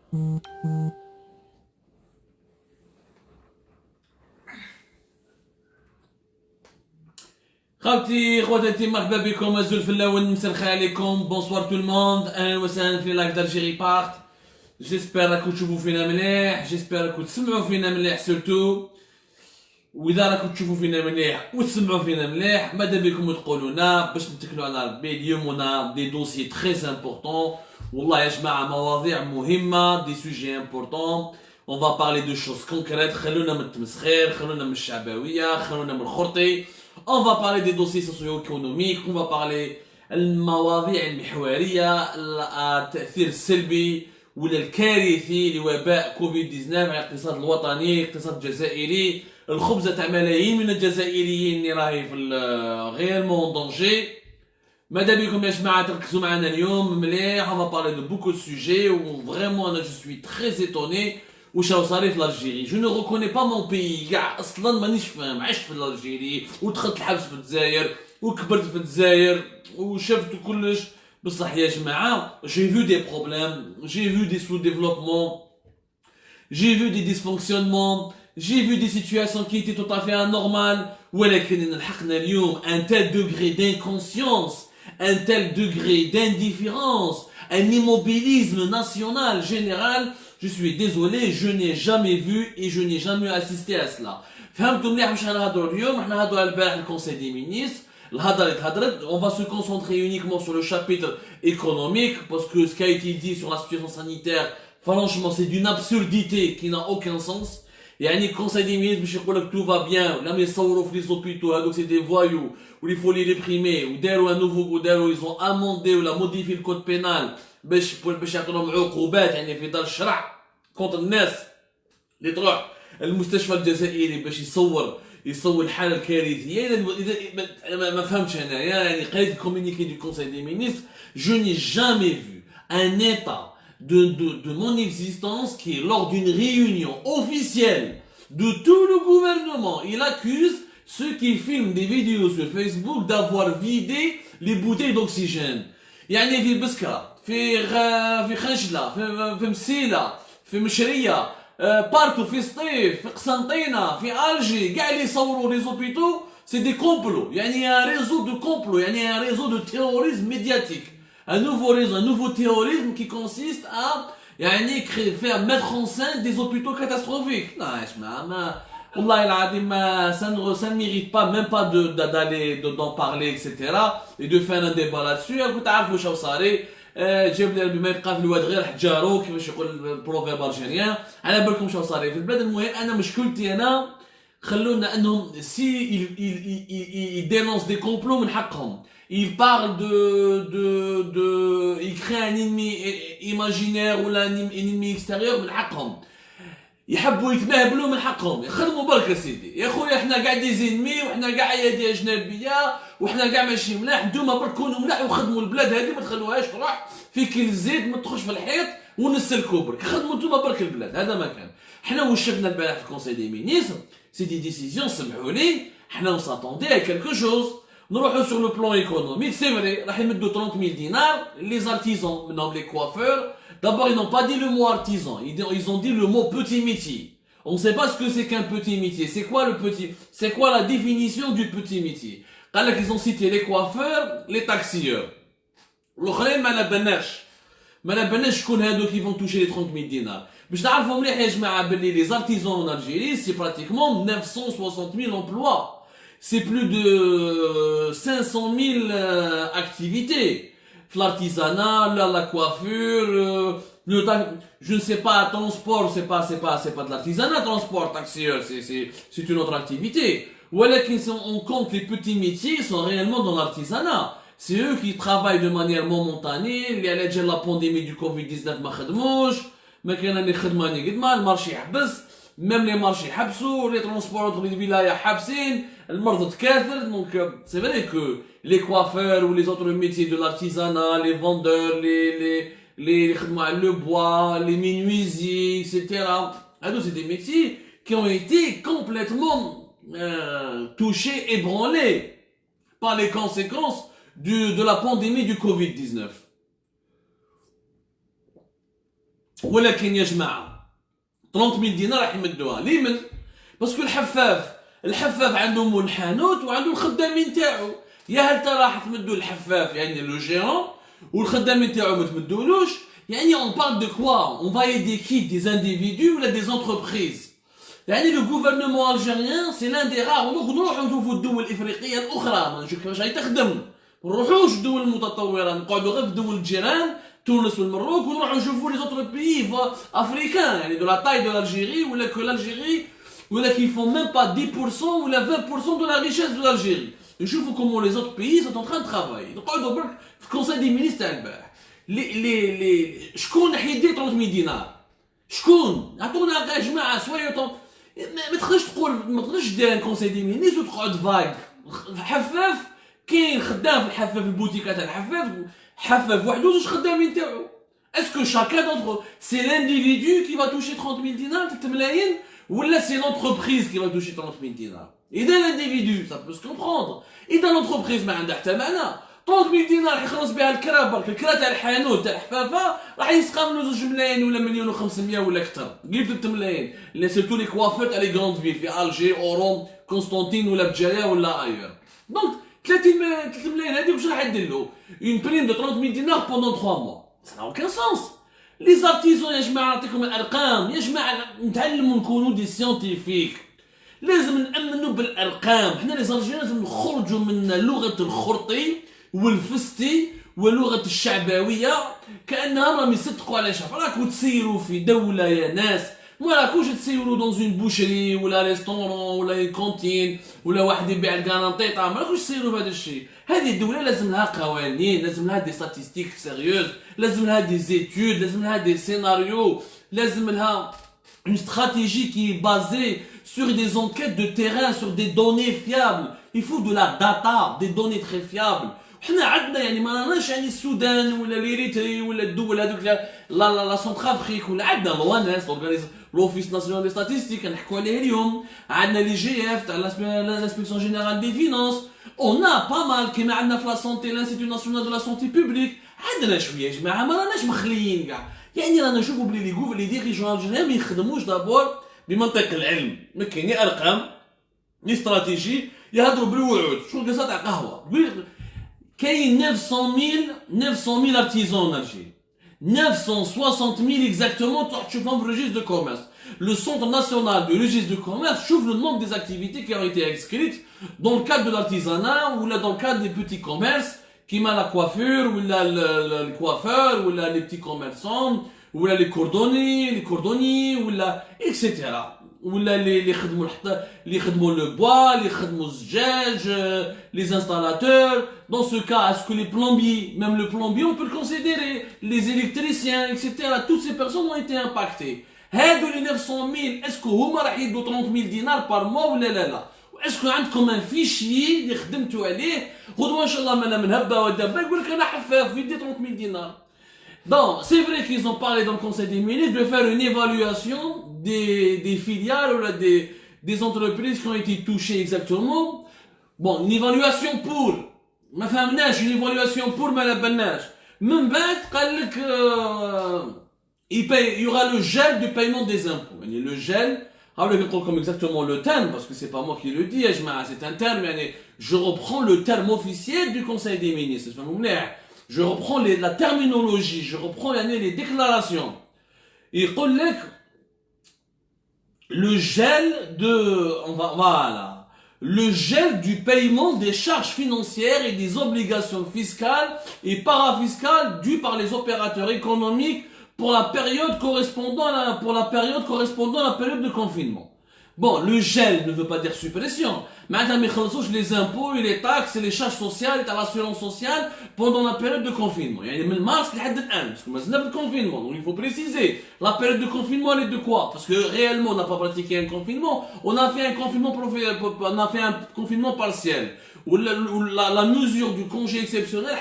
خالتي خواتاتي مرحبا بكم الزول في الاول مساء الخير عليكم بونسوار تو الموند اهلا وسهلا في لايف دالجيري بارت جيسبر راكم تشوفوا فينا مليح جيسبر راكم تسمعوا فينا مليح سورتو واذا راكم تشوفوا فينا مليح وتسمعوا فينا مليح ماذا بكم تقولوا لنا باش نتكلوا على ربي اليوم ونا دي دوسي تري امبورطون والله يا جماعه مواضيع مهمه دي سوجي امبورطون on va parler de choses concrètes خلونا من التمسخير خلونا من الشعبويه خلونا من الخرطي. On va parler des dossiers socio-économiques, on va parler المواضيع المحورية التأثير السلبي ولا الكارثي لوباء كوفيد 19 على الاقتصاد الوطني، الاقتصاد الجزائري، الخبزة تاع ملايين من الجزائريين اللي راهي في réellement danger. ماذا بكم يا جماعة تركزوا معنا اليوم مليح. On va parler de beaucoup de sujets où vraiment je suis très étonné. وش صاري في الجزائر. جو نو ريكوني با مون بيي كاع اصلا مانيش فاهم. عشت في الجزائر ودخلت الحبس في الجزائر وكبرت في الجزائر وشفت كلش بصح يا جماعه جي فيو دي بروبليم جي فيو دي سو ديفلوبمون جي فيو دي ديسفونكسيونمون جي فيو دي سيتوياسيون كي تي تو افي انورمال ولكن لحقنا اليوم ان تال دوغري دانكونسيونس ان تال دوغري دانديفيرونس ان immobilisme national général. Je suis désolé, je n'ai jamais vu et je n'ai jamais assisté à cela. فهمتوا مليح واش نهضروا اليوم. حنا نهضروا على البارح الكونساي دي مينيستر الهضره اللي تهضرت. On va se concentrer uniquement sur le chapitre économique parce que ce qui a été dit sur la situation sanitaire franchement c'est d'une absurdité qui n'a aucun sens. يعني الكونساي دي مينيستر باش يقول لك tout va bien ولا يصوروا في لي زوبيتو هذوك سي دي فوايو واللي faut les réprimer وداروا un nouveau وداروا ils ont amendé ولا modifié le code pénal باش يعطوا لهم عقوبات يعني في دار الشرع كونتر الناس اللي تروح المستشفى الجزائري باش يصور الحاله الكارثيه. اذا ما فهمتش انا يعني قريت الكومونيكي دو كونساي دي مينيستر. Je n'ai jamais vu un état de mon existence qui lors d'une réunion officielle de tout le gouvernement il accuse ceux qui filment des vidéos sur Facebook d'avoir vidé les bouteilles d'oxygène. يعني في بسكرة في خنجلة في مسيلة في مشرية بارتو في سطيف في قسنطينة في الجي كاع اللي يصوروا لي زوبيتو سي دي كومبلو. يعني ان ريزو دو كومبلو يعني ان ريزو دو تيروريزم ميدياتيك un nouveau terrorisme qui consiste à يعني faire mettre en scène des hôpitaux catastrophiques. لا يا جماعة ما والله العظيم ما ça ne mérite pas même pas d'aller d'en parler etc et de faire un débat là-dessus. راكم تعرفوا واش صاري. جاب لي بما يبقى في الواد غير حجارو كيفاش يقول البروفيرب الجيريان. على بالكم شنو صار في البلاد. المهم انا مشكلتي انا خلونا انهم سي دينونس دي كومبلو من حقهم. il parle il crée un ennemi imaginaire ولا un ennemi extérieur من حقهم. يحبوا يتمهبلوا من حقهم. يخدموا برك يا سيدي يا خويا. احنا قاع دي زينمي وحنا قاع ايادي اجنبيه وحنا قاع ماشي ملاح. نتوما برك كونوا ملاح وخدموا البلاد هذه ما تخلوهاش تروح في كيل الزيت ما تخش في الحيط ونسلكوا برك. خدموا نتوما برك البلاد. هذا ما كان. حنا واش شفنا البارح في الكونساي دي مينيستر سي دي ديسيزيون سمحوا لي حنا نساتوندي ا كالكو شوز. نروحوا sur le plan économique c'est vrai راح يمدوا 30 000 دينار les artisans منهم les coiffeurs. D'abord ils n'ont pas dit le mot artisan ils ont dit le mot petit métier. On ne sait pas ce que c'est qu'un petit métier. C'est quoi la définition du petit métier. قال لك ils ont cité les coiffeurs les taxieurs. الاخرين ما نبناش شكون هادو qui vont toucher les 30 000 دينار. باش تعرفوا مليح يا جماعه باللي les artisans en Algérie c'est pratiquement 960 000 emplois. C'est plus de 500 000 activités. L'artisanat, la coiffure, je ne sais pas, transport, c'est pas de l'artisanat, transport, taxieur, c'est une autre activité. Voilà qu'ils on compte les petits métiers, sont réellement dans l'artisanat. C'est eux qui travaillent de manière momentanée. Il y a la pandémie du Covid-19, ما خدموش. ما كان اللي خدماني قد ما المارشي حبس. même les marchés حبسوا les transports entre les villages حابسين. المرض تكاثر. Donc c'est vrai que les coiffeurs ou les autres métiers de l'artisanat, les vendeurs, les le bois, les menuisiers, etc. Alors c'est des métiers qui ont été complètement touchés, ébranlés par les conséquences de la pandémie du Covid-19. ولكن يا جماعه 30000 دينار راح يمدوها لمن؟ باسكو الحفاف عنده مول الحانوت وعنده الخدامين تاعو. يا هل ترى راح تمدوا الحفاف يعني لو جيرون والخدامين تاعو ما تمدولوش؟ يعني on parle de quoi? On va aider qui? Des individus ou des entreprises؟ يعني le gouvernement algérien c'est l'un des rares. نروحوا نشوفوا الدول الافريقيه الاخرى، ما نشوفش كيفاش تخدم، ما نروحوش الدول المتطوره، نقعدوا غير في الدول الجيران تونس والمروك، ونروحوا نشوفوا لي زوتر بيي افريكان يعني دو لا تاي دو l'Algérie ولا كو l'Algérie ولا qui font même pas 10% ou la 20% de la richesse de l'Algérie. نشوفوا comment les autres pays sont en train de travailler. نقعدوا برك في الكونساي دي مينيستر تاع البارح. شكون راح يدي 300 دينار؟ شكون؟ عطونا يا جماعه سوايو ما تقدرش تقول، ما تقدرش دير كونساي دي مينيستر وتقعد فايك. حفاف كاين خدام في الحفاف، البوتيكات تاع الحفاف، حفاف وحده زوج خدامين تاعو. اسكو شاكا دونتر سي لانديفيدو كي فا توشي 30000 دينار 3 ملايين ولا سي لونتربريز كي فا توشي 30000 دينار؟ اذا لانديفيدو سا بو سكومبروندر، اذا لونتربريز ما عندها حتى معنى. 30000 دينار راح يخلص بها الكرا برك، الكرا تاع الحانوت تاع الحفافه راح يسقى منه 2 ملايين ولا 1,500,000 ولا اكثر، قريب 3 ملايين. اللي سيرتو لي كوافور تاع لي غروند فيل في الجي اوروم قسطنطين ولا بجايه ولا ايور. دونك 3 ملايين هذيك واش راح يدير له؟ اون بريم دو 30000 دينار بوندون 3 موا، سا نا اوكان سونس. لي زارتيزون يا جماعه نعطيكم الارقام، يا جماعه نتعلموا نكونوا دي سيونتيفيك، لازم نامنوا بالارقام. حنا لي زالجيريان لازم نخرجوا من لغه الخرطي والفستي ولغه الشعبويه كانها راهم يصدقوا على شعب. راكو تسيروا في دوله يا ناس، ما راكوش تسيروا دون اون بوشري ولا ريستورون ولا كونتين ولا واحد يبيع الكانطيطه، ما راكوش تسيروا بهذا الشيء. هذه الدوله لازم لها قوانين، لازم لها دي ستاتيستيك سيريوز، لازم لها دي زيتود، لازم لها دي سيناريو، لازم لها une stratégie qui est basée sur des enquêtes de terrain, sur des données fiables. Il faut de la data, des données très fiables. حنا عندنا يعني ما راناش يعني السودان ولا ليريتري ولا الدول هذوك لا سنترافريك، ولا عندنا لوانس لوفيس ناسيونال دي ستاتيستيك نحكوا عليه اليوم، عندنا لي جي اف تاع لانسبكسيون جينيرال دي فينانس، اون با مال كيما عندنا في لا سونتي لانستيتو ناسيونال دو لا سونتي بوبليك. عندنا شويه يا جماعه ما راناش مخليين كاع، يعني رانا نشوفوا بلي لي ديريجون الجيريان ما يخدموش دابور بمنطق العلم، ما كاين ارقام ني استراتيجي، يهضروا بالوعود. شو القصه تاع قهوه كاين 900,000 artisans en Algérie. 960,000 exactement, tu vois le registre de commerce. Le Centre national du registre de commerce trouve le nombre des activités qui ont été inscrites dans le cadre de l'artisanat ou là dans le cadre des petits commerces, qui m'a la coiffure, ou là le coiffeur, ou là les petits commerçants, ou là les cordonniers, ou là, etc. ولا اللي يخدموا le bois, اللي يخدموا الزجاج, les installateurs. Dans ce cas, est-ce que les plombiers, même le plombier, on peut le considérer, les électriciens, etc. Toutes ces personnes ont été impactées. هادو les 900,000, est-ce que هما راح يدوا 30,000 دينار par mois ولا لا؟ est-ce que عندكم un fichier اللي خدمتوا عليه؟ غدوه ان شاء الله من هبه ودبه يقول لك انا حفاف يدي 30,000 دينار. Donc, c'est vrai qu'ils ont parlé dans le Conseil des ministres de faire une évaluation des filiales ou des entreprises qui ont été touchées exactement. Bon, une évaluation pour. ما فهمناش une évaluation pour ما لبناش. من بعد قال لك il y aura le gel du paiement des impôts. يعني le gel. Alors, je prends comme exactement le terme, parce que c'est pas moi qui le dis, c'est un terme, je reprends le terme officiel du Conseil des ministres. Je reprends la terminologie, je reprends les déclarations. Il dit le gel de, voilà, le gel du paiement des charges financières et des obligations fiscales et parafiscales dues par les opérateurs économiques pour la période correspondant à la période de confinement. Bon, le gel ne veut pas dire suppression. Maintenant, les impôts et les taxes et les charges sociales et l'assurance sociale pendant la période de confinement. Il y a de mars jusqu'à maintenant, parce que maintenant le confinement. Donc il faut préciser, la période de confinement elle est de quoi? Parce que réellement on n'a pas pratiqué un confinement, on a fait un confinement partiel. Ou la mesure du congé exceptionnel,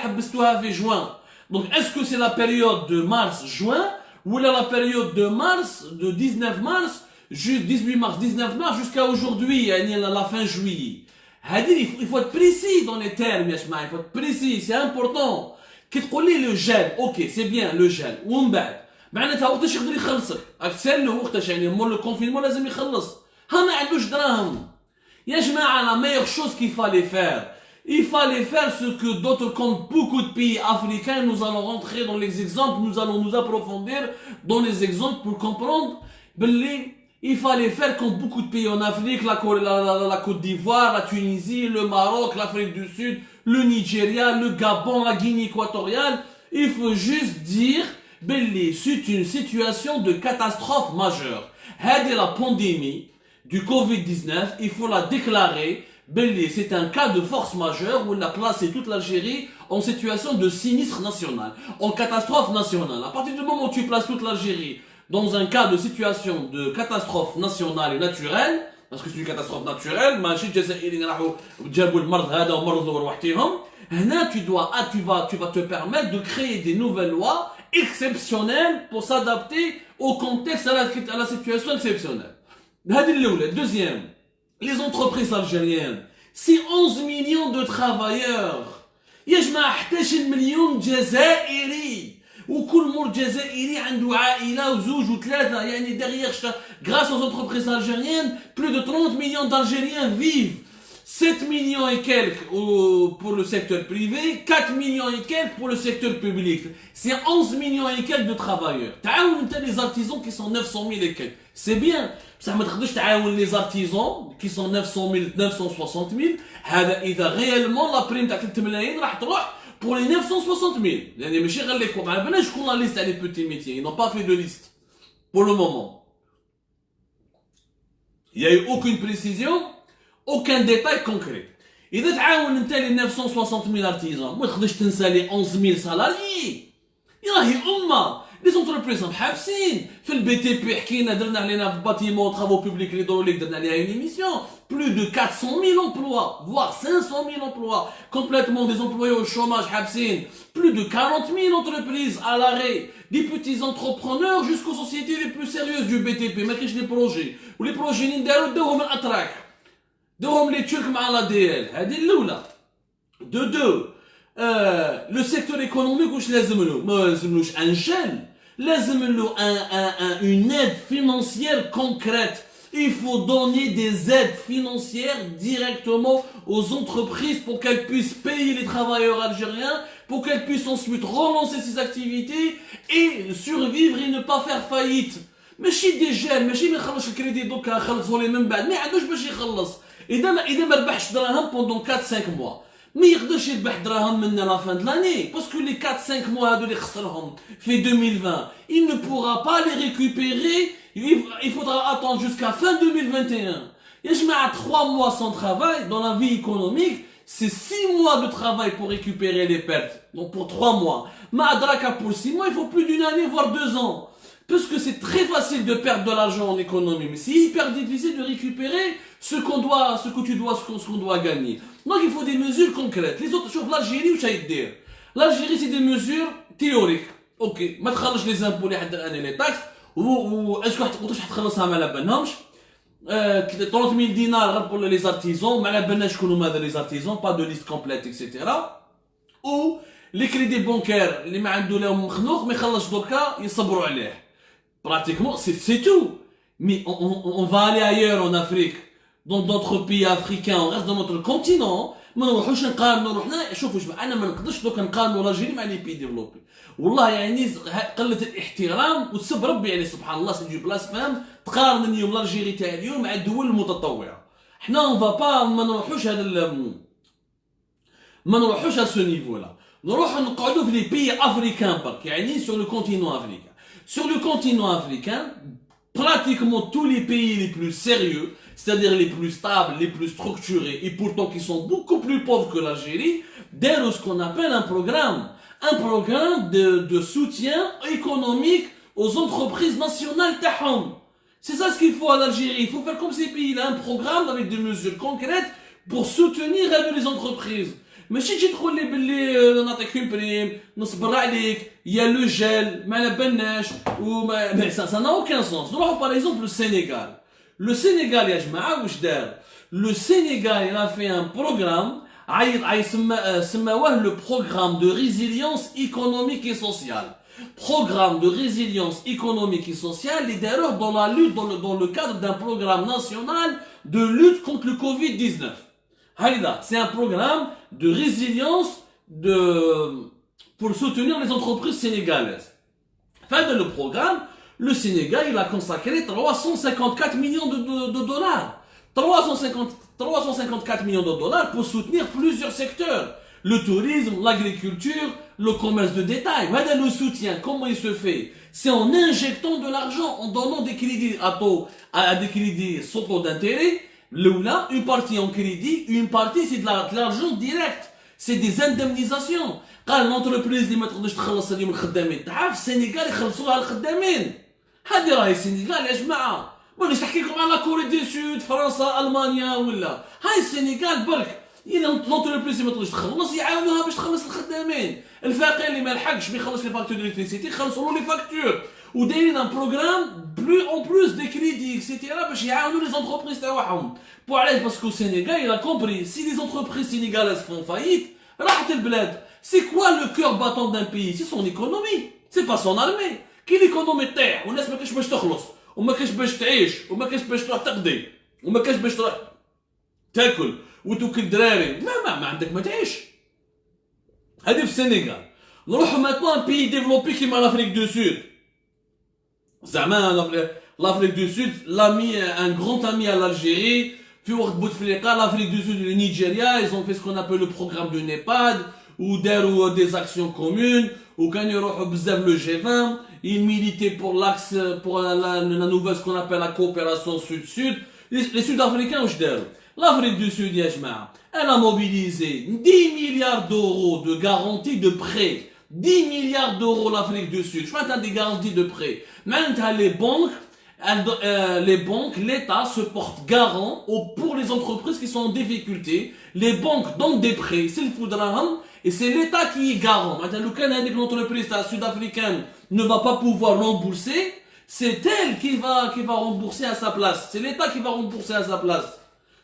fait juin. Donc est-ce que c'est la période de mars-juin ou la période de mars, de 19 mars 18 mars, 19 mars jusqu'à aujourd'hui, à la fin juillet. Il faut être précis dans les termes, il faut être précis, c'est important. Qu'est-ce qu'on dit le gel? Ok, c'est bien le gel. معناتها وقتاش يقدر يخلصك؟ راك تسأل وقتاش يعني مور لو كونفينمون لازم يخلص. ها ما عندوش دراهم. يا جماعة la meilleure chose qu'il fallait faire. Il fallait faire ce que d'autres, comme beaucoup de pays africains, nous allons rentrer dans les exemples, nous allons nous approfondir dans les exemples pour comprendre. Il fallait faire comme beaucoup de pays en Afrique, la Côte d'Ivoire, la Tunisie, le Maroc, l'Afrique du Sud, le Nigeria, le Gabon, la Guinée équatoriale. Il faut juste dire, c'est une situation de catastrophe majeure. C'est la pandémie du Covid-19, il faut la déclarer. C'est un cas de force majeure où on a placé toute l'Algérie en situation de sinistre national, en catastrophe nationale. À partir du moment où tu places toute l'Algérie dans un cas de situation de catastrophe nationale et naturelle, parce que c'est une catastrophe naturelle, tu vas te permettre de créer des nouvelles lois exceptionnelles pour s'adapter au contexte, à la situation exceptionnelle. Deuxième, les entreprises algériennes, c'est 11 millions de travailleurs. يجمع 11 مليون جزائري وكل مور جزائري عنده عائلة وزوج وثلاثة يعني derrière grâce aux entreprises algériennes plus de 30 millions d'Algériens vivent 7 millions et quelques pour le secteur privé 4 millions et quelques pour le secteur public c'est 11 millions et quelques de travailleurs تعاون انت les artisans qui sont 900 000 et quelques c'est bien بصح ما تقدرش تعاون les artisans qui sont 900 000 960 000 هذا إذا réellement la prime تاع 3 ملايين راح تروح pour les 960 000 يعني ماشي غير ليكم ما بالناش شكون لا ليست تاع les petits métiers ils n'ont pas fait de liste pour le moment il y a eu aucune précision aucun détail concret إذا تعاون انت les 960 000 artisans ما تقدرش تنسى les 11 000 salariés راهي أمة les entreprises sont حابسين في البي تي بي حكينا درنا علينا في باتيمون travaux publics l'hydraulique درنا عليها une émission plus de 400 000 emplois voire 500 000 emplois complètement des employés au chômage حابسين plus de 40 000 entreprises à l'arrêt des petits entrepreneurs jusqu'aux sociétés les plus sérieuses du BTP ما كاينش لي بروجي ولي بروجي اللي ندارو داوهم الاتراك داوهم لي ترك مع لا دي ال هذه الاولى دو le secteur économique واش لازم له ما لازملوش ان جيل لازم له une aide financière concrète il faut donner des aides financières directement aux entreprises pour qu'elles puissent payer les travailleurs algériens pour qu'elles puissent ensuite relancer ces activités et survivre et ne pas faire faillite ماشي دي جيل ماشي ما يخلصش الكريدي دوكا خلصوا لي من بعد ما عندوش باش يخلص اذا ما ربحش دراهم pendant 4-5 mois ما يقدرش يربح دراهم من la fin de l'année parce que les 4-5 mois هادو اللي خسرهم في 2020 il ne pourra pas les récupérer il faudra attendre jusqu'à fin 2021 يا جماعة 3 mois sans travail dans la vie économique c'est 6 mois de travail pour récupérer les pertes donc pour 3 mois ما أدراك pour 6 mois il faut plus d'une année voire 2 ans parce que c'est très facile de perdre de l'argent en économie mais c'est hyper difficile de récupérer ce qu'on doit gagner donc il faut des mesures concrètes les autres choses l'Algérie واش يدير l'Algérie c'est des mesures théoriques ok ما تخلصش les impôts اللي حد الان les taxes و اسكو واش حتخلصها ما على بالهمش 30 000 دينار pour les artisans ما على بالناش شكون هما هذا les artisans pas de liste complète etc ou les crédits bancaires اللي ما عنده لهم مخنوق ما يخلصش دوكا يصبروا عليه pratiquement c'est tout mais on va aller ailleurs en Afrique dans d'autres pays africains on reste dans notre continent ما نروحوش نقارنوا روحنا شوفوا جماعه انا ما نقدرش دوك نقارنوا لاجيري مع لي بي ديفلوبي والله يعني قله الاحترام وتسب ربي يعني سبحان الله سي دو بلاس فهم تقارن اليوم لاجيري تاع اليوم مع الدول المتطوره حنا اون فا با ما نروحوش هذا ما نروحوش على سو نيفو لا نروحوا نقعدوا في لي بي افريكان برك يعني sur le continent africain sur le continent africain pratiquement tous les pays les plus sérieux c'est-à-dire les plus stables, les plus structurés, et pourtant qui sont beaucoup plus pauvres que l'Algérie, derrière ce qu'on appelle un programme de soutien économique aux entreprises nationales tahom. C'est ça ce qu'il faut à l'Algérie. Il faut faire comme ces pays-là, un programme avec des mesures concrètes pour soutenir les entreprises. Mais si tu trouves les prime, il y a le gel, mais ça n'a aucun sens. Nous, par exemple, le Sénégal. Le Sénégal, يا جماعة واش دار؟ Le Sénégal, il a fait un programme, سماوه le programme de résilience économique et sociale. Programme de résilience économique et sociale, les d'ailleurs dans la lutte, dans le cadre d'un programme national de lutte contre le Covid-19. C'est un programme de résilience pour soutenir les entreprises sénégalaises. Fin de le programme, le Sénégal, il a consacré 354 millions de dollars. 354 millions de dollars pour soutenir plusieurs secteurs. Le tourisme, l'agriculture, le commerce de détail. Voilà le soutien. Comment il se fait? C'est en injectant de l'argent, en donnant des crédits à des crédits sans taux d'intérêt. Là, une partie en crédit, une partie c'est de l'argent direct. C'est des indemnisations. قال l'entreprise اللي ما تقدرش تخلص اليوم الخدامين تاعها في السنغال يخلصوها الخدامين. هذه راهي السنغال يا جماعه. مانيش نحكي لكم على كوري دي سود فرنسا المانيا ولا هاي السنغال برك. l'entreprise اللي ما تقدرش تخلص يعاونوها باش تخلص الخدامين. الفقير اللي ما لحقش بيخلص لي فاكتور ديليكتريسيتي يخلصوا له لي فاكتور. ودايرين ان بروغرام en plus des crédits etc باش يعاونوا les entreprises تاعهم. pour علاش باسكو السنغال il a compris si les entreprises sénégalaises font faillite راحت البلاد. C'est quoi le cœur battant d'un pays? C'est son économie. C'est pas son armée. كي l'économie تطيح والناس ما كاش باش تخلص وما كاش باش تعيش وما كاش باش تروح تقضي وما كاش باش تروح تاكل وتوكل الدراري ما عندك ما تعيش. هذه في السنغال. نروحوا maintenant un pays développé كيما l'Afrique du Sud. زعما l'Afrique du Sud l'ami un grand ami à l'Algérie في وقت بوتفليقه l'Afrique du Sud et le Nigeria ils ont fait ce qu'on appelle le programme de NEPAD ou des actions communes ou quand ils يروحوا بزاف le G20 ils militaient pour l'axe pour la nouvelle ce qu'on appelle la coopération sud-sud. Les Sud-Africains واش داروا؟ l'Afrique du Sud يا جماعه elle a mobilisé 10 milliards d'euros de garantie de prêt. 10 milliards d'euros l'Afrique du Sud. Je pense des garanties de prêt. Maintenant les banques, l'État se porte garant pour les entreprises qui sont en difficulté. Les banques donnent des prêts, c'est le foudraham, et c'est l'État qui est garant. Maintenant, quand l'entreprise sud-africaine ne va pas pouvoir rembourser, c'est elle qui va rembourser à sa place. C'est l'État qui va rembourser à sa place.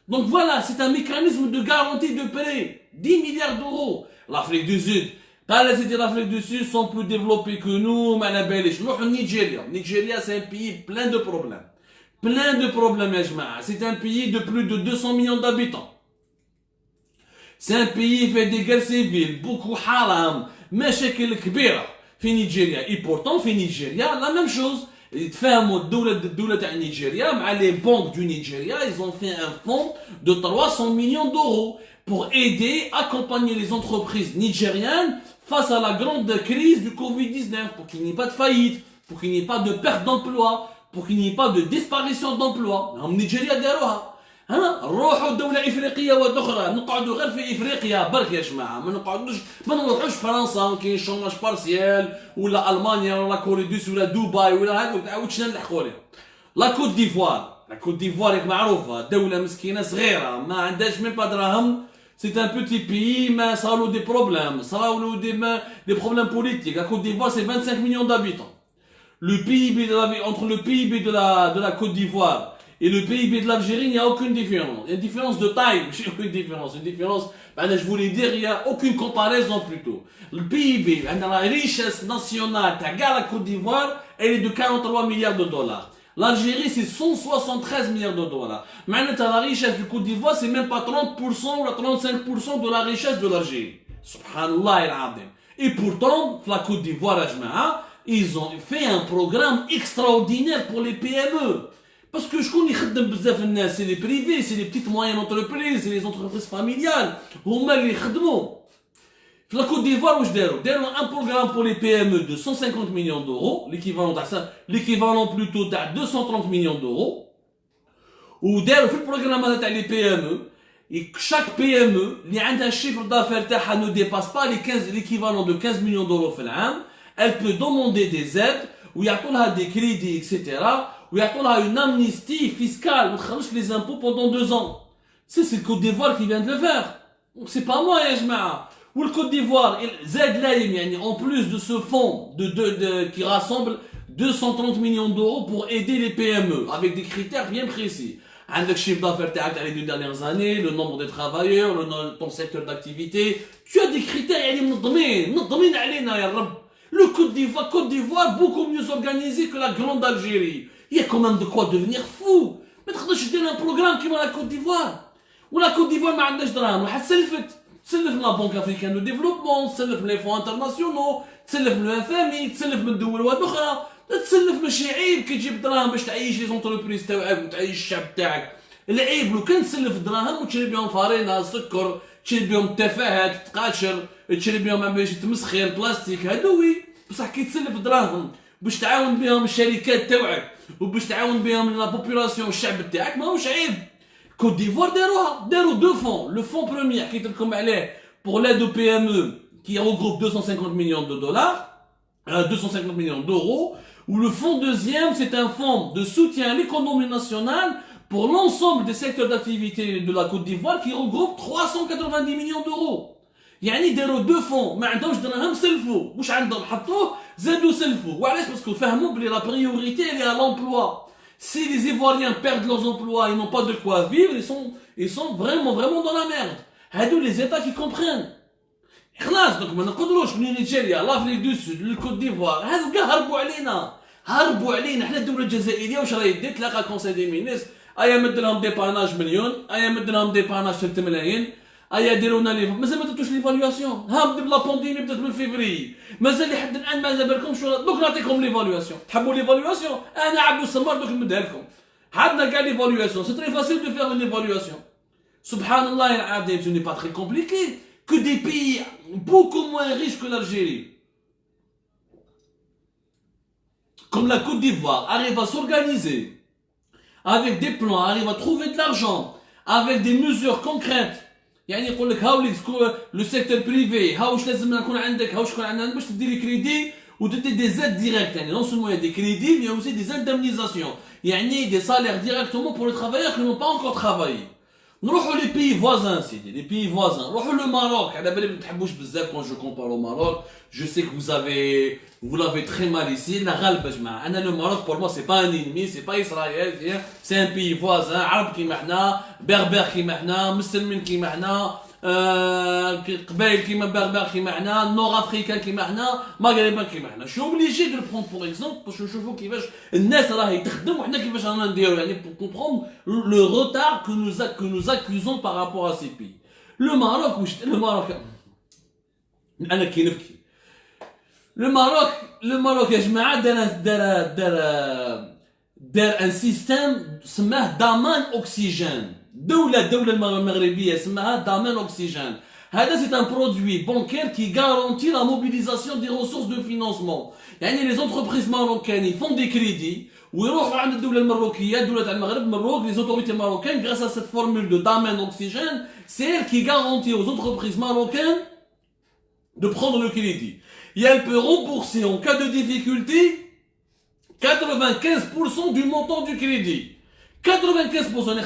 Donc voilà, c'est un mécanisme de garantie de prêt. 10 milliards d'euros. L'Afrique du Sud. L'Afrique du Sud sont plus développés que nous, mais la belle le Nigeria. Nigeria, c'est un pays plein de problèmes. Plein de problèmes, c'est un pays de plus de 200 millions d'habitants. C'est un pays qui fait des guerres civiles, beaucoup haram, مشاكل كبيرة في Nigeria. Et pourtant, في Nigeria, la même chose. يتفاهموا الدولة تاع نيجيريا مع les banques du Nigeria, ils ont fait un fonds de 300 millions d'euros pour aider, accompagner les entreprises nigériennes face à la grande crise du Covid-19, pour qu'il n'y ait pas de faillite, pour qu'il n'y ait pas de perte d'emploi, pour qu'il n'y ait pas de disparition d'emploi. هم نيجيريا داروها. نروحوا دولة إفريقية وأخرى نقعدوا غير في إفريقيا برك يا جماعة ما نروحوش فرنسا كاين شوماج بارسيال ولا ألمانيا ولا كوري دو ولا دبي ولا هذا تعاود شنو نلحقوا عليهم. لا كوت ديفوار معروفة دولة مسكينة صغيرة ما عندهاش ميم با دراهم. C'est un petit pays, mais ça a des problèmes. Ça a des problèmes politiques. La Côte d'Ivoire, c'est 25 millions d'habitants. Le PIB entre le PIB de la Côte d'Ivoire et le PIB de l'Algérie, il n'y a aucune différence. Il y a une différence de taille. Une différence. Je voulais dire, il n'y a aucune comparaison plutôt. Le PIB, la richesse nationale, la Côte d'Ivoire, elle est de 43 milliards de dollars. L'Algérie, c'est 173 milliards de dollars. Maintenant, la richesse du Côte d'Ivoire, c'est même pas 30% ou 35% de la richesse de l'Algérie. Subhanallah al-Azim. Et pourtant, la Côte d'Ivoire, ils ont fait un programme extraordinaire pour les PME. Parce que je connais c'est les privés, c'est les petites moyennes entreprises, c'est les entreprises familiales. La Côte d'Ivoire, un programme pour les PME de 150 millions d'euros, l'équivalent plutôt de 230 millions d'euros. Ou le programme des PME, et chaque PME, un chiffre d'affaires ne dépasse pas l'équivalent de 15 millions d'euros, elle peut demander des aides, ou il y a des crédits, etc. Ou il y a une amnistie fiscale, où les impôts pendant 2 ans. C'est le Côte d'Ivoire qui vient de le faire. Donc c'est pas moi, Yajma'a. Ou le Côte d'Ivoire, en plus de ce fonds qui rassemble 230 millions d'euros pour aider les PME, avec des critères bien précis. Le chiffre d'affaires les 2 dernières années, le nombre de travailleurs, ton secteur d'activité. Tu as des critères, Le Côte d'Ivoire, beaucoup mieux organisé que la grande Algérie. Il y a quand même de quoi devenir fou. ما تقدرش دير un programme كيما la Côte d'Ivoire. ولا كوت ديفوار ما عندهاش دراهم راح تسلفت تسلف من لا بنك افريكان دو ديفلوبمون تسلف من لي فون انترناسيونال تسلف من الاف ام اي تسلف من دول اخرى تسلف ماشي عيب كي تجيب دراهم باش تعيش لي زونتربريز تاعك وتعيش الشعب تاعك العيب لو كان تسلف دراهم وتشري بهم فارينه سكر تشري بهم تفاهات تقاشر تشري بهم باش تمسخير بلاستيك هادو وي بصح كي تسلف دراهم باش تعاون بهم الشركات تاعك وباش تعاون بهم لا بوبولاسيون الشعب تاعك ماهوش عيب. Côte d'Ivoire, dero deux fonds. Le fonds premier, qui est comme elle pour l'aide aux PME, qui regroupe 250 millions de dollars, 250 millions d'euros, ou le fonds deuxième, c'est un fonds de soutien à l'économie nationale pour l'ensemble des secteurs d'activité de la Côte d'Ivoire, qui regroupe 390 millions d'euros. يعني داروا دو فون ما عندهمش دراهم سلفوا واش عندهم حطوه زادوا سلفوا وعلاش باسكو فهموا بلي لا بريوريتي elle est à l'emploi. Si les Ivoiriens perdent leurs emplois, ils n'ont pas de quoi vivre, ils sont vraiment dans la merde. Hadou les États qui comprennent. خلاص donc ما نقدروش من نيجيريا لافريك دو سود للكوت ديفوار هادو كاع هربوا علينا حنا الدولة الجزائرية واش راهي دير تلاقى كونساي دي مينيس ايا مد لهم ديباناج مليون ايا مد لهم ديباناج 3 ملايين ايا ديروا لنا لي مازال ما درتوش ليفاليواسيون ها بدا لا بانديمي بدات من فيفري مازال لحد الان مازال بالكم شو دوك نعطيكم ليفاليواسيون تحبوا ليفاليواسيون انا عبد السمار دوك نمدها لكم عندنا كاع ليفاليواسيون سي تري فاسيل دو فيغ ليفاليواسيون سبحان الله العظيم ce n'est pas très compliqué que des pays beaucoup moins riches que l'Algérie comme la Côte d'Ivoire arrive à s'organiser avec des plans arrive à trouver de l'argent avec des mesures concrètes يعني يقول لك هاو لو سيكتور بريفي هاو واش لازم يكون عندك هاو واش يكون عندنا باش تديري كريدي وتدي دي زاد ديريكت يعني نون سولمون دي كريدي مي اوسي دي اندemnisation يعني دي سالير ديريكتومون بور لو travailleurs qui n'ont pas encore travaillé. نروحوا لي بيي فوازان سيدي لي بيي فوازان نروحوا لو ماروك على بالي ما تحبوش بزاف كون جو كومبار au Maroc je sais que vous l'avez très mal ici لا غالبه جماعه انا لو ماروك pour moi c'est pas un ennemi c'est pas Israël c'est un pays voisin عرب كيما حنا بربر كيما حنا مسلمين كيما حنا قبائل كيما بربر كيما حنا نور افريكان كيما حنا مغربان كيما حنا شو اوبليجي دو برون بور اكزومبل باش نشوفوا كيفاش الناس راهي تخدم وحنا كيفاش رانا نديرو يعني pour comprendre le retard que nous accusons par rapport à ces pays. Le Maroc le Maroc انا كي نبكي le Maroc يا جماعه دار ان سيستم سماه ضمان اوكسجين دولة المغربية سماها ضمان اوكسجين هذا c'est un produit bancaire qui garantit la mobilisation des ressources de financement يعني les entreprises marocaines ils font des crédits ويروحوا عند الدولة المروكية دولة المغرب مروك les autorités marocaines grâce à cette formule de ضمان اوكسجين c'est elle qui garantit aux entreprises marocaines de prendre le crédit et elle peut rembourser en cas de difficulté 95% du montant du crédit 95% يعني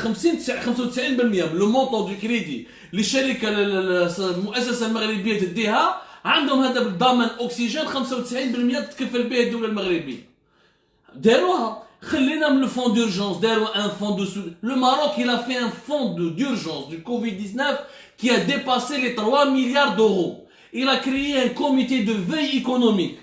95% لو مونطون دو كريدي اللي الشركه المؤسسه المغربيه تديها عندهم هذا بالضمان اوكسجين 95% تكفل به الدوله المغربيه داروها خلينا من لو فون دورجونس داروا ان فون دو لو ماروك il a fait un fond d'urgence du Covid-19 qui a dépassé les 3 milliards d'euros il a créé un comité de veille économique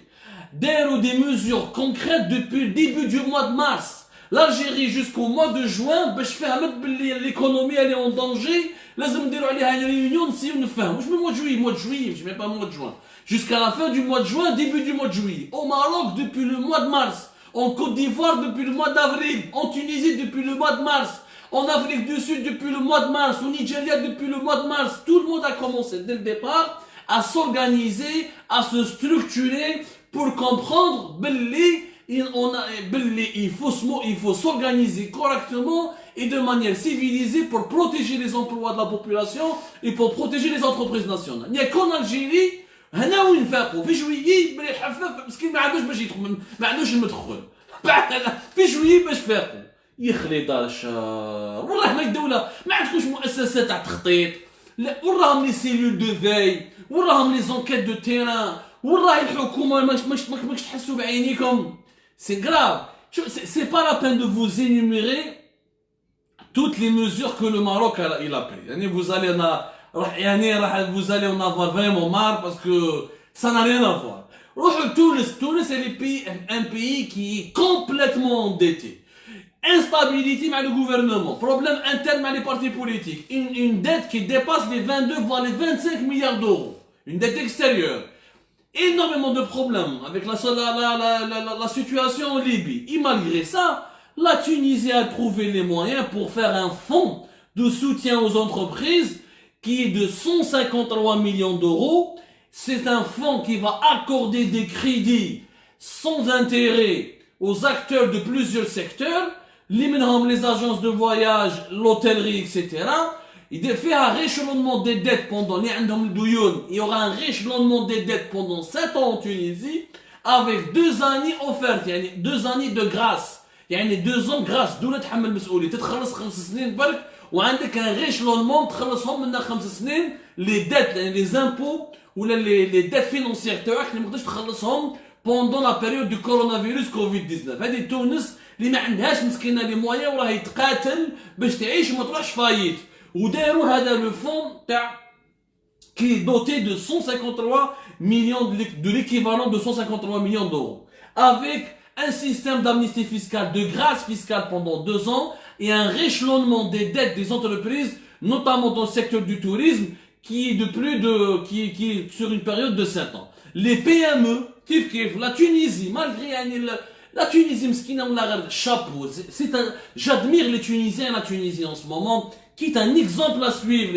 داروا des mesures concrètes depuis le début du mois de mars. L'Algérie jusqu'au mois de juin باش فهمت باللي l'économie elle est en danger لازم نديروا عليها une réunion نسيو نفهموا مش من mois de juillet je mets pas mois de juin jusqu'à la fin du mois de juin début du mois de juillet au Maroc depuis le mois de mars en Côte d'Ivoire depuis le mois d'avril en Tunisie depuis le mois de mars en Afrique du Sud depuis le mois de mars au Nigeria depuis le mois de mars tout le monde a commencé dès le départ à s'organiser à se structurer pour comprendre باللي il faut s'organiser correctement et de manière civilisée pour protéger les emplois de la population et pour protéger les entreprises nationales. Il n'y a qu'en Algérie, هنا وين فاقوا في جويي بلي حفاف مسكين ما عندوش باش يدخل ما عندوش المدخل في جويي باش فاقوا يخلي دار الشهر والله ما الدولة ما عندكوش مؤسسات تاع تخطيط وراهم لي سيلول دو فاي وراهم لي زونكيت دو تيران والله الحكومة ماكش تحسوا بعينيكم. C'est grave. C'est pas la peine de vous énumérer toutes les mesures que le Maroc il a pris. Vous allez en avoir vraiment marre parce que ça n'a rien à voir. Tunis est un pays qui est complètement endetté. Instabilité avec le gouvernement, problème interne avec les partis politiques, une dette qui dépasse les 22 voire les 25 milliards d'euros, une dette extérieure, énormément de problèmes avec la situation en Libye. Et malgré ça, la Tunisie a trouvé les moyens pour faire un fonds de soutien aux entreprises qui est de 153 millions d'euros. C'est un fonds qui va accorder des crédits sans intérêt aux acteurs de plusieurs secteurs, les agences de voyage, l'hôtellerie, etc. Il fait un réchelonnement des dettes pendant il y aura un réchelonnement des dettes pendant 7 ans en Tunisie, avec 2 années offertes, 2 années de grâce. 2 ans grâce, دولة تحمل مسؤولية تتخلص 5 سنين برك وعندك un réchelonnement تخلصهم من 5 سنين les dettes, les impôts ou les dettes financières تاعك اللي ما تقدرش تخلصهم pendant la période du coronavirus Covid-19. هذه تونس اللي ما عندهاش مسكينه لي مويا وراهي تقاتل باش تعيش وما تروحش فايت. وداروا هذا le fond تاع qui est doté de 153 millions de l'équivalent de 153 millions d'euros avec un système d'amnistie fiscale, de grâce fiscale pendant 2 ans et un réchelonnement des dettes des entreprises, notamment dans le secteur du tourisme, qui est qui est sur une période de 7 ans. Les PME, la Tunisie, malgré la Tunisie, chapeau, j'admire les Tunisiens et la Tunisie en ce moment, qui est un exemple à suivre,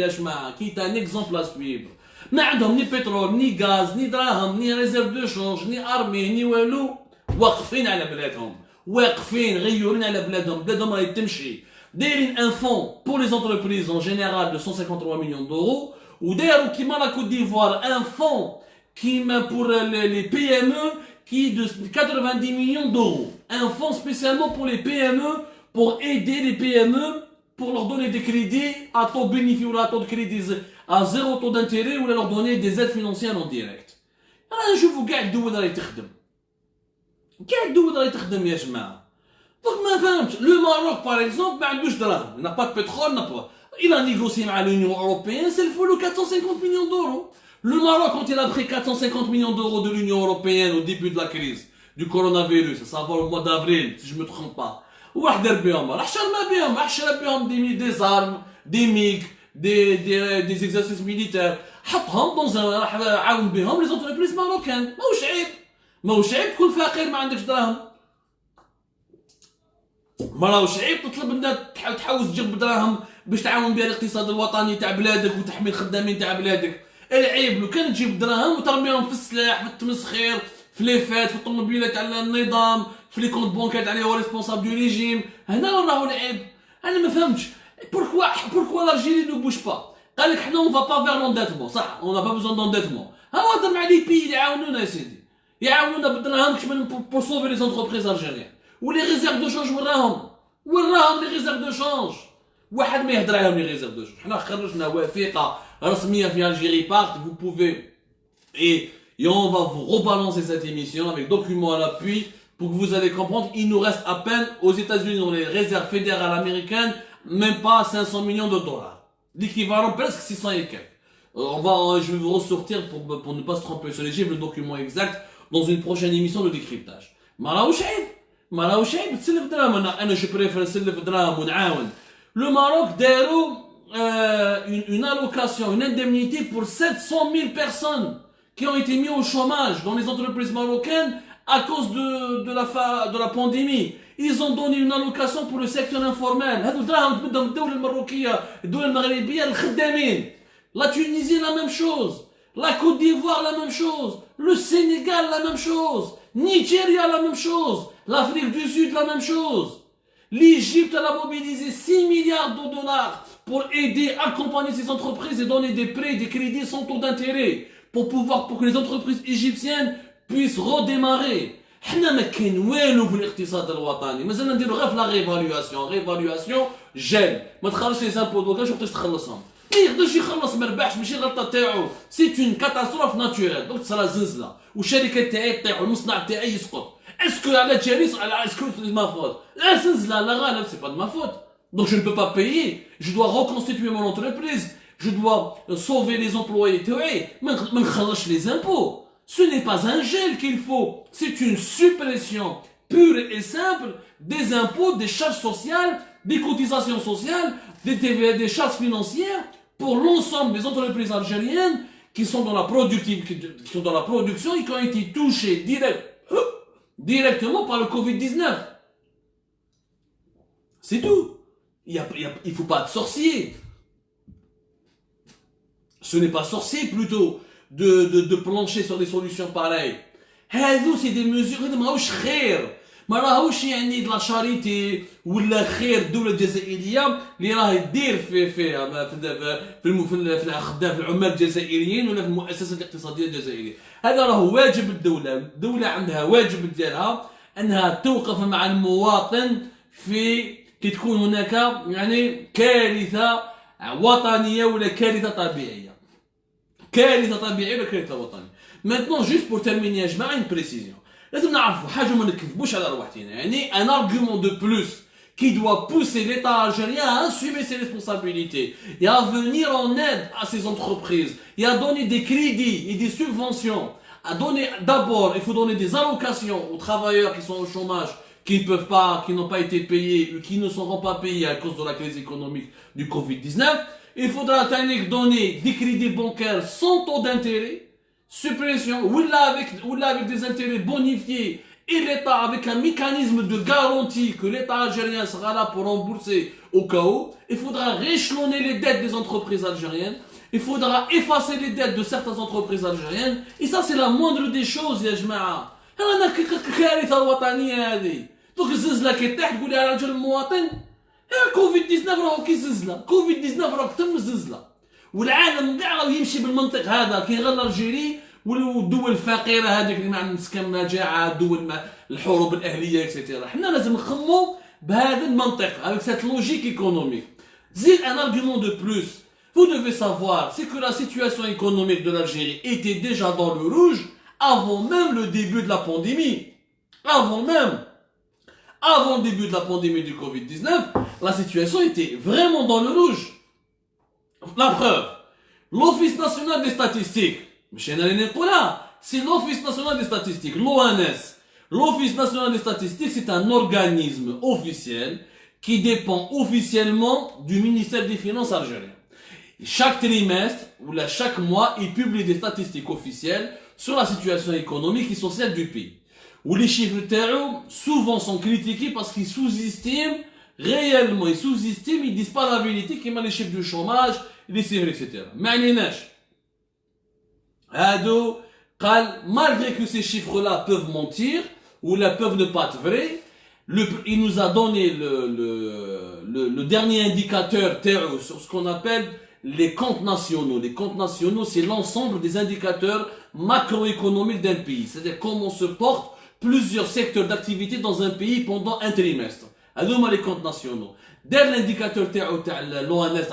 qui est un exemple à suivre. ما عندهم ni pétrole, ni gaz, ni draham, ni réserve de change, ni armée, ni والو. واقفين على بلادهم واقفين غيورين على بلادهم راهي تمشي دايرين ان فون pour les entreprises en général de 153 millions d'euros وداروا كيما لا كوت ديفوار ان فون كيما pour les PME qui est de 90 millions d'euros, un fonds spécialement pour les PME pour aider les PME pour leur donner des crédits à taux bénéfice ou à taux de crédit à 0 taux d'intérêt ou leur donner des aides financières en direct. انا نشوفوا كاع الدول راهي تخدم كاع الدول راهي تخدم يا جماعه. دونك ما فهمتش لو ماروك باغ اكزومبل ما عندوش دراهم n'a pas de pétrole n'a pas il a négocié avec l'Union européenne c'est le follow 450 millions d'euros. Le Maroc quand il a pris 450 millions d'euros de l'Union européenne au début de la crise du coronavirus, ça va au mois d'avril si je me trompe pas, واحد دار بهم راه شرى بهم شرى بهم des armes des MiG des exercices militaires حطهم dans un راح عاون بهم les entreprises marocaines. ماهوش عيب تكون فقير ما عندكش دراهم، ما راهوش عيب تطلب الناس تحوس تجيب دراهم باش تعاون بها الاقتصاد الوطني تاع بلادك وتحمي الخدامين تاع بلادك. العيب لو كان تجيب دراهم وترميهم في السلاح في التمسخير في لي فات في الطوموبيلات تاع النظام في لي كونت بونكير تاع لي هو ريسبونسابل دو ريجيم. هنا راهو العيب. انا ما فهمتش بوركوا لارجيلي نو بوش با. قال لك حنا اون فا با فير لونديتمون صح اون با بوزون دونديتمون. ها هضر مع لي بي اللي يعاونونا يا سيدي يعاونونا بالدراهم كش من بور سوفي لي زونتربريز الجيريان ولي ريزيرف دو شونج وراهم لي ريزيرف دو شونج. واحد ما يهضر عليهم لي ريزيرف دو شونج. حنا خرجنا وثيقه رسميه في الجيري بارت vous pouvez et on va vous rebalancer cette émission avec documents à l'appui pour que vous allez comprendre. Il nous reste à peine aux États-Unis dans les réserves fédérales américaines même pas 500 millions de dollars, l'équivalent presque 600 et quelques. Je vais vous ressortir pour ne pas se tromper sur les chiffres, le document exact dans une prochaine émission de décryptage. ما راهوش عيب تسلف دراهم. انا جو بريفير نسلف دراهم ونعاون. Le Maroc داروا une allocation, une indemnité pour 700 000 personnes qui ont été mis au chômage dans les entreprises marocaines à cause de la pandémie. Ils ont donné une allocation pour le secteur informel. هذو دراهم تبدهم الدولة المروكية الدولة المغربية الخدامين. La Tunisie la même chose, la Côte d'Ivoire la même chose, le Sénégal la même chose, Nigeria la même chose, l'Afrique du Sud la même chose. L'Égypte a mobilisé 6 milliards de dollars pour aider, accompagner ces entreprises et donner des prêts, des crédits sans taux d'intérêt pour que les entreprises égyptiennes puissent redémarrer. حنا ما كاين والو في الاقتصاد الوطني مازال نديرو غير في لا ريفاليواسيون جيل ما تخرجش لي زامبو دوكا شوف كيفاش تخلصهم ما يقدرش يخلص ما ربحش ماشي غلطه تاعو سي اون كاتاستروف ناتوريل دونك تصرا زلزله والشركات تاعي تطيح والمصنع تاعي يسقط اسكو على جاريس على اسكو ما فوت لا زلزله لا غالب سي با دو ما فوت دونك je ne peux pas payer je dois reconstituer mon entreprise je dois sauver les employés تاعي ما نخلصش لي زامبو Ce n'est pas un gel qu'il faut, c'est une suppression pure et simple des impôts, des charges sociales, des cotisations sociales, des TVA, des charges financières pour l'ensemble des entreprises algériennes qui sont dans la production et qui ont été touchées directement par le Covid-19. C'est tout. Il ne faut pas être sorcier. Ce n'est pas sorcier plutôt de plancher sur des solutions pareilles. C'est des mesures qui ne ما راهوش يعني لا شاريتي ولا خير الدوله الجزائريه اللي راهي دير في الخدام في العمال الجزائريين ولا في المؤسسات الاقتصاديه الجزائريه. هذا راه واجب الدوله عندها واجب ديالها انها توقف مع المواطن في كي تكون هناك يعني كارثه وطنيه ولا كارثه طبيعيه. كارثه طبيعيه ولا كارثه وطنيه. Maintenant juste pour terminer يا جماعه une précision. لازم نعرفوا حاجه ما نكذبوش على رواحنا يعني un argument de plus qui doit pousser l'État algérien à assumer ses responsabilités et à venir en aide à ces entreprises et à donner des crédits et des subventions. À donner d'abord, il faut donner des allocations aux travailleurs qui sont au chômage, qui ne peuvent pas, qui n'ont pas été payés ou qui ne seront pas payés à cause de la crise économique du Covid-19. Il faudra donner des crédits bancaires sans taux d'intérêt. Suppression, ou là avec des intérêts bonifiés et l'État avec un mécanisme de garantie que l'État algérien sera là pour rembourser au cas où. Il faudra rééchelonner les dettes des entreprises algériennes. Il faudra effacer les dettes de certaines entreprises algériennes. Et ça c'est la moindre des choses يا جماعة. أنا كارثة وطنية هذه. دوك الزلزلة كي طيح تقول على رجل المواطن كوفيد 19 راهو كي زلزلة. كوفيد 19 راهو أكثر من زلزلة. والعالم كاع راه يمشي بالمنطق هذا كاين غير الجيري والدول الفقيره هذيك اللي ما عندها مسكن مجاعه الدول الحروب الاهليه اكسيتيرا حنا لازم نخمو بهذا المنطق avec cette logique économique. زيد un argument de plus. Vous devez savoir c'est que la situation économique de l'Algérie était déjà dans le rouge avant même le début de la pandémie. Avant le début de la pandémie du Covid-19, la situation était vraiment dans le rouge. La preuve, l'Office national des statistiques, c'est l'Office national des statistiques, l'ONS. L'Office national des statistiques, c'est un organisme officiel qui dépend officiellement du ministère des Finances algérien. Chaque trimestre, ou là, chaque mois, il publie des statistiques officielles sur la situation économique et sociale du pays. Où les chiffres souvent sont critiqués parce qu'ils sous-estiment réellement, ils sous-estiment, ils disent pas la vérité, qui met les chiffres du chômage, les chiffres, etc. Mais malgré que ces chiffres-là peuvent mentir, ou là peuvent ne pas être vrais, il nous a donné le dernier indicateur sur ce qu'on appelle les comptes nationaux. Les comptes nationaux, c'est l'ensemble des indicateurs macroéconomiques d'un pays. C'est-à-dire comment se portent plusieurs secteurs d'activité dans un pays pendant un trimestre. هذوما les comptes nationaux. Dès l'indicateur تاع l'ONS,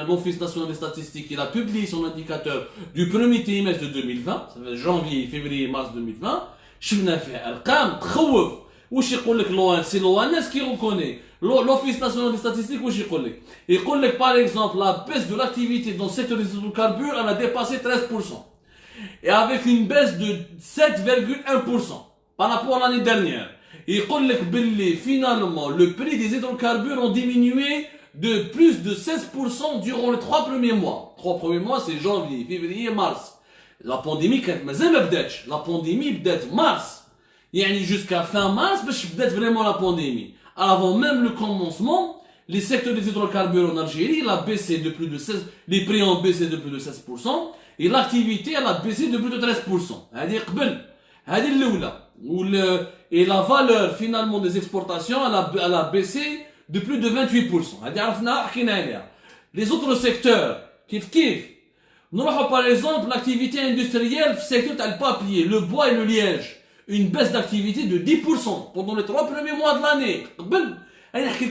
l'Office national des statistiques, il a publié son indicateur du premier trimestre de 2020, ça fait janvier, février, mars 2020. شفنا فيه ارقام تخوف. واش يقول لك l'ONS? C'est l'ONS qui reconnaît. L'Office national des statistiques, واش يقول لك؟ يقول لك par exemple la baisse de l'activité dans le secteur des hydrocarbures, elle a dépassé 13%. Et avec une baisse de 7,1% par rapport à l'année dernière. Et finalement, le prix des hydrocarbures ont diminué de plus de 16% durant les 3 premiers mois. 3 premiers mois, c'est janvier, février, mars. La pandémie, la pandémie بدات mars. يعني jusqu'à fin mars, بدات vraiment la pandémie. Avant même le commencement, les secteurs des hydrocarbures en Algérie, il a baissé de plus de 16%, les prix ont baissé de plus de 16%, et l'activité, elle a baissé de plus de 13%. هذه قبل. هذه الأولى. Et la valeur finalement des exportations, elle a baissé de plus de 28%. Les autres secteurs, par exemple, l'activité industrielle, le secteur du papier, le bois et le liège, une baisse d'activité de 10% pendant les 3 premiers mois de l'année.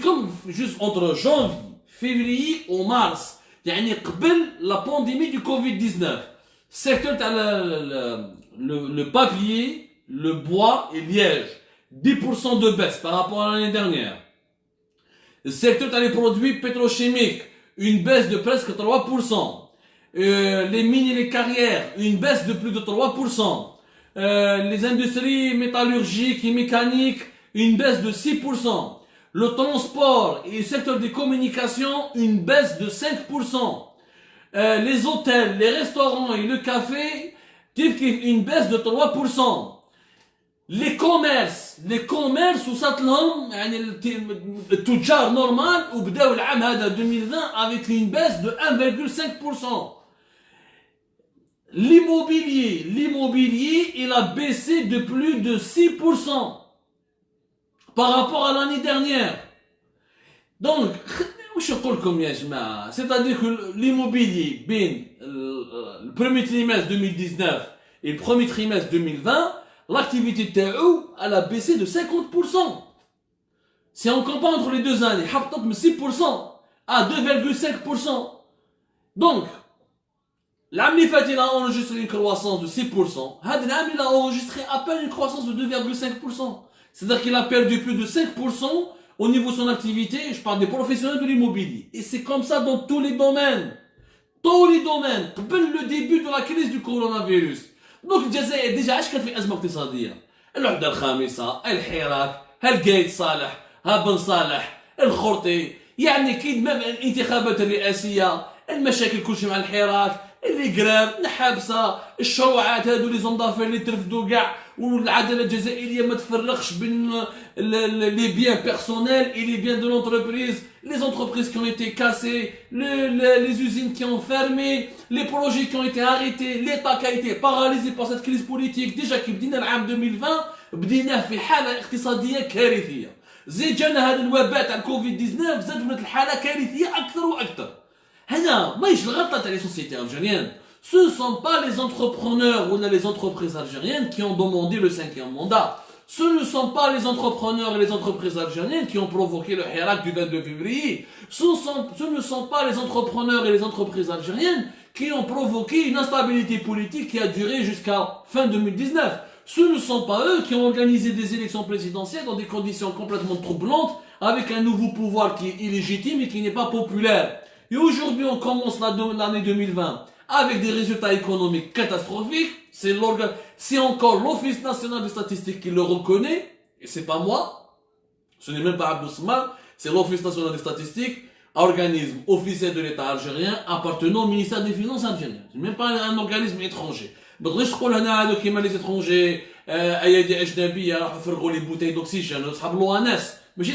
Comme juste entre janvier, février ou mars, la pandémie du Covid-19, secteur le papier, le bois et liège, 10% de baisse par rapport à l'année dernière. Le secteur des produits pétrochimiques, une baisse de presque 3%. Les mines et les carrières, une baisse de plus de 3%. les industries métallurgiques et mécaniques, une baisse de 6%. Le transport et le secteur des communications, une baisse de 5%. Les hôtels, les restaurants et le café, une baisse de 3%. Les commerces وصلت لهم يعني التجار نورمال وبداو العام هذا 2020 avec une baisse de 1,5%. L'immobilier, il a baissé de plus de 6% par rapport à l'année dernière. Donc, c'est-à-dire que l'immobilier, le premier trimestre 2019 et le premier trimestre 2020, l'activité TAO, elle a baissé de 50%. Si on compare entre les deux années, de 6% à 2,5%. Donc, l'année fait, il a enregistré une croissance de 6%. L'année, il a enregistré à peine une croissance de 2,5%. C'est-à-dire qu'il a perdu plus de 5% au niveau de son activité. Je parle des professionnels de l'immobilier. Et c'est comme ça dans tous les domaines. Tous les domaines. Depuis le début de la crise du coronavirus. Donc, الجزائر déjà اش كان في ازمه اقتصاديه. الوحده الخامسه، الحراك، القايد صالح، بن صالح، الخرطي، يعني كاين الانتخابات الرئاسيه، المشاكل كلشي مع الحراك، اللي قراب، الحابسه، الشروعات هادو لي زوندافير اللي ترفدوا كاع، والعداله الجزائريه ما تفرقش بين les biens personnels et les biens de l'entreprise, les entreprises qui ont été cassées, les usines qui ont fermé, les projets qui ont été arrêtés, l'État qui a été paralysé par cette crise politique. Déjà كي بدينا العام 2020 بديناه في حالة اقتصادية كارثية. زيد جانا هذا الوباء تاع كوفيد 19 زاد ولات الحالة كارثية أكثر وأكثر. هنا ماهيش الغلطة تاع les sociétés algériennes. Ce ne sont pas les entrepreneurs ou les entreprises algériennes qui ont demandé le 5e mandat. Ce ne sont pas les entrepreneurs et les entreprises algériennes qui ont provoqué le hirak du 22 février. Ce ne sont pas les entrepreneurs et les entreprises algériennes qui ont provoqué une instabilité politique qui a duré jusqu'à fin 2019. Ce ne sont pas eux qui ont organisé des élections présidentielles dans des conditions complètement troublantes, avec un nouveau pouvoir qui est illégitime et qui n'est pas populaire. Et aujourd'hui, on commence l'année 2020 avec des résultats économiques catastrophiques. C'est encore l'Office national des statistiques qui le reconnaît, et c'est pas moi, ce n'est même pas Abdou Smal, c'est l'Office national des statistiques, organisme officiel de l'État algérien appartenant au ministère des Finances algérien. C'est même pas un organisme étranger. Donc, je crois que les étrangers, أيادي أجنبية راحوا يفرغوا لي بوتاي d'oxygène وصحاب l'ONS ماشي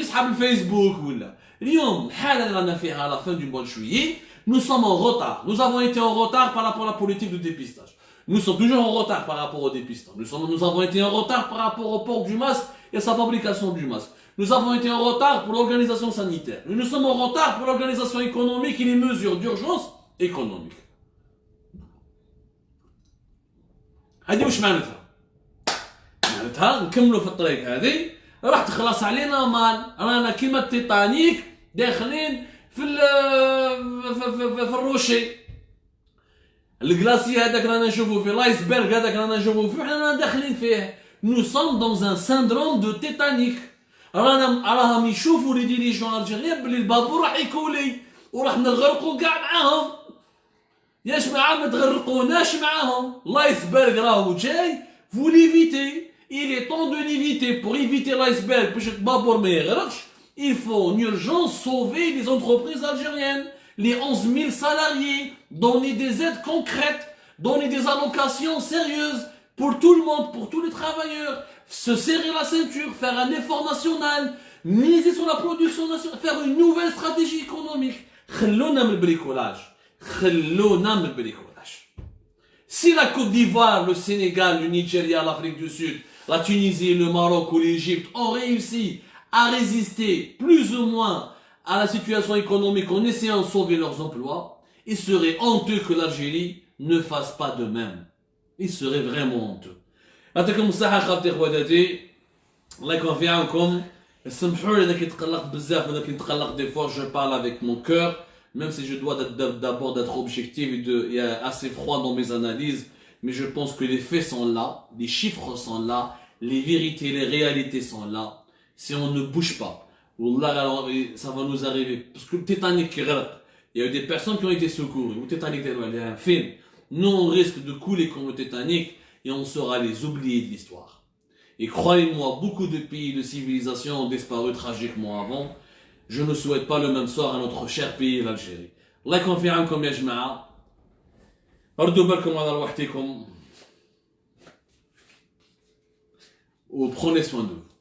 صحاب الفيسبوك ولا. اليوم الحالة اللي رانا فيها à la fin du mois de juillet, nous sommes en retard. Nous avons été en retard par rapport à la politique de dépistage. Nous sommes toujours en retard par rapport au dépistage. Nous avons été en retard par rapport au port du masque et à sa fabrication du masque. Nous avons été en retard pour l'organisation sanitaire. Nous sommes en retard pour l'organisation économique et les mesures d'urgence économique. هذه وش معناتها؟ معناتها نكملوا في الطريق هذه راح تخلص علينا مال. رانا كيما التيتانيك داخلين في الروشي. الجلاسي هذاك رانا نشوفوا فيه، الايسبرغ هذاك رانا نشوفوا فيه، حنا داخلين فيه. Nous sommes dans un syndrome de Titanic. راهم يشوفوا لي ديريجون الجيريان بلي البابور راح يكولي وراح نغرقوا كاع معاهم. يا جماعه ما تغرقوناش معاهم. الايسبرغ راهو جاي، vous l'évitez. Il est temps de l'éviter. Pour éviter l'iceberg باش البابور ما يغرقش، il faut en urgence sauver les entreprises algériennes, les 11 000 salariés, donner des aides concrètes, donner des allocations sérieuses pour tout le monde, pour tous les travailleurs, se serrer la ceinture, faire un effort national, miser sur la production nationale, faire une nouvelle stratégie économique. خلونا من البريكولاج. خلونا من البريكولاج. Si la Côte d'Ivoire, le Sénégal, le Nigeria, l'Afrique du Sud, la Tunisie, le Maroc ou l'Égypte ont réussi à résister plus ou moins à la situation économique en essayant de sauver leurs emplois, il serait honteux que l'Algérie ne fasse pas de même. Il serait vraiment honteux. يعطيكم الصحة خاوتي خواتاتي، الله يكون في عونكم. سمحوا لي انا كنتقلق بزاف، انا كنتقلق des fois je parle avec mon cœur, même si je dois d'abord d'être objectif et il y a assez froid dans mes analyses, mais je pense que les faits sont là, les chiffres sont là, les vérités, les réalités sont là. Si on ne bouge pas, Wallah, ça va nous arriver. Parce que le Titanic, il y a eu des personnes qui ont été secourues. Le Titanic, il y a un film. Nous, on risque de couler comme le Titanic. et on sera les oubliés de l'histoire. Et croyez-moi, beaucoup de pays de civilisation ont disparu tragiquement avant. Je ne souhaite pas le même sort à notre cher pays, l'Algérie. الله يكون في عونكم يا جماعة. ردوا بالكم على روحتكم. Ou prenez soin de vous.